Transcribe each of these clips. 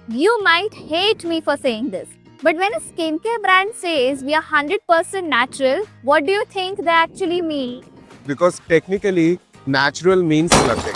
You might hate me for saying this, but when a skincare brand says we are 100% natural, what do you think they actually mean? Because technically, natural means nothing.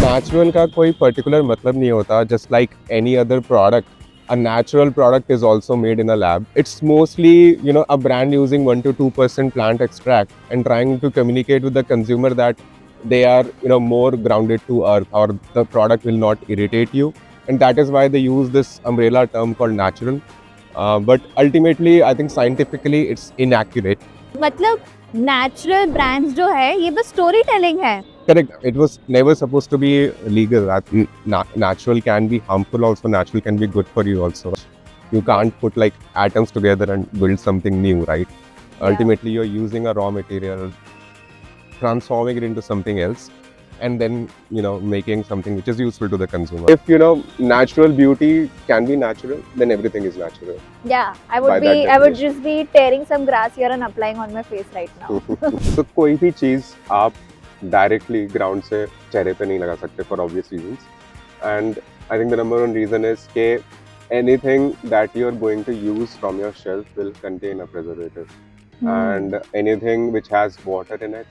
Natural का कोई particular मतलब नहीं होता. Just like any other product, a natural product is also made in a lab. It's mostly, a brand using 1 to 2% plant extract and trying to communicate with the consumer that they are, more grounded to earth, or the product will not irritate you. And that is why they use this umbrella term called natural. But ultimately, I think scientifically it's inaccurate. मतलब natural brands जो है ये बस story telling है. Correct. It was never supposed to be legal. Natural can be harmful also. Natural can be good for you also. You can't put like atoms together and build something new, right? Ultimately, you're using a raw material, transforming it into something else, and then, making something which is useful to the consumer. If, natural beauty can be natural, then everything is natural. Yeah, I By would that be. I would definition. just be tearing some grass here and applying on my face right now. तो कोई भी चीज़ आप directly ground से चेहरे पे नहीं लगा सकते for obvious reasons. And I think the number one reason is के anything that you are going to use from your shelf will contain a preservative and anything which has water in it.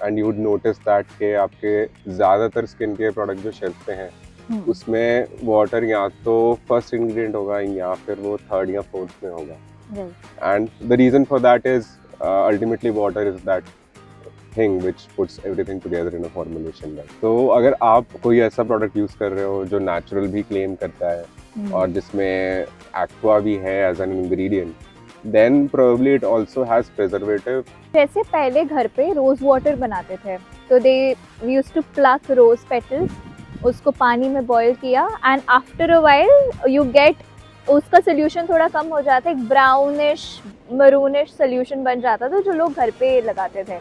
And you would notice that के आपके ज़्यादातर skin care product जो shelf पे हैं उसमें water या तो first ingredient होगा या फिर वो थर्ड या फोर्थ में होगा. And the reason for that is ultimately water is that thing which puts everything together in a formulation. Right? तो अगर आप कोई ऐसा प्रोडक्ट यूज कर रहे हो जो नेचुरल भी क्लेम करता है और जिसमें एक्वा भी है as an ingredient, then probably it also has preservative. जैसे पहले घर पे रोज वाटर बनाते थे तो they used to pluck rose petals, उसको पानी में बॉईल किया and after a while you get उसका सोल्यूशन थोड़ा कम हो जाता है, एक ब्राउनिश मरूनिश सोल्यूशन बन जाता था जो लोग घर पे लगाते थे.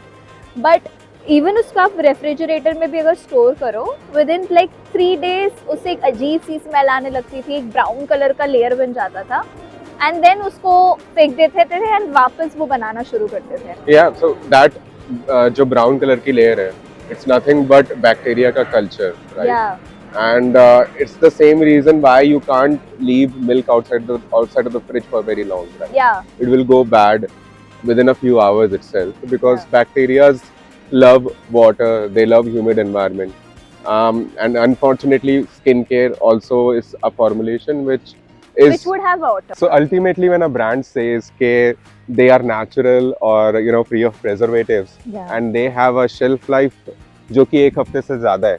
बट इवन उसको आप रेफ्रिजरेटर में भी अगर स्टोर करो विद इन लाइक 3 days उससे एक अजीब सी स्मेल आने लगती थी, एक ब्राउन कलर का लेयर बन जाता था एंड देन उसको फेंक देते थे एंड वापस वो बनाना शुरू करते थे. Yeah, so that जो ब्राउन कलर की लेयर है, it's nothing but बैक्टीरिया का culture, right? Yeah. And it's the same reason why you can't leave milk outside of the fridge for very long, right? Yeah. It will go bad within a few hours itself because bacterias love water, they love humid environment. And unfortunately, skincare also is a formulation which would have water. So ultimately, when a brand says that they are natural or free of preservatives, and they have a shelf life जो कि 1 हफ्ते से ज़्यादा है,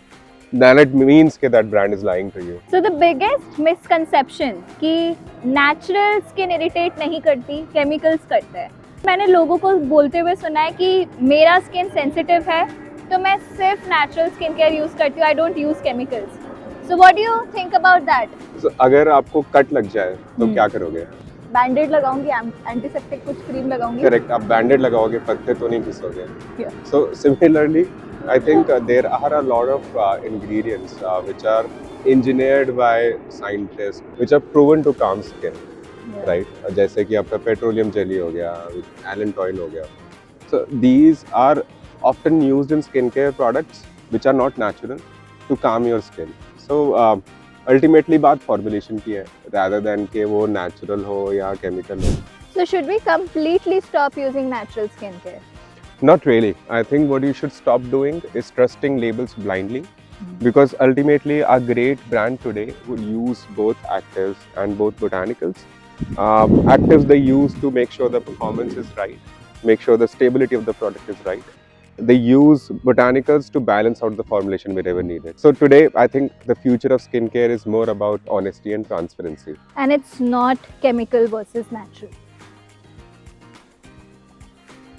then it means that brand is lying to you. So the biggest misconception कि natural skin irritate नहीं करती, chemicals करते हैं. मैंने लोगों को बोलते हुए सुना है कि मेरा skin sensitive है तो मैं सिर्फ natural skincare use करती हूँ, I don't use chemicals. So what do you think about that? So अगर आपको कट लग जाए तो क्या करोगे? बैंडेड लगाऊंगी, एंटीसेप्टिक कुछ क्रीम लगाऊंगी. Correct. आप बैंडेड लगाओगे, पत्ते तो नहीं घिसोगे. Yeah. So similarly, I think there are a lot of ingredients which are engineered by scientists, which are proven to calm skin, right? जैसे कि आपका पेट्रोलियम जेली हो गया, allantoin ऑयल हो गया. So these are often used in skincare products which are not natural to calm your skin. So ultimately बात formulation की है rather than कि वो natural हो या chemical हो. So should we completely stop using natural skincare? Not really. I think what you should stop doing is trusting labels blindly, because ultimately a great brand today will use both actives and both botanicals. Actives they use to make sure the performance is right, make sure the stability of the product is right. They use botanicals to balance out the formulation wherever needed. So today, I think the future of skincare is more about honesty and transparency. And it's not chemical versus natural.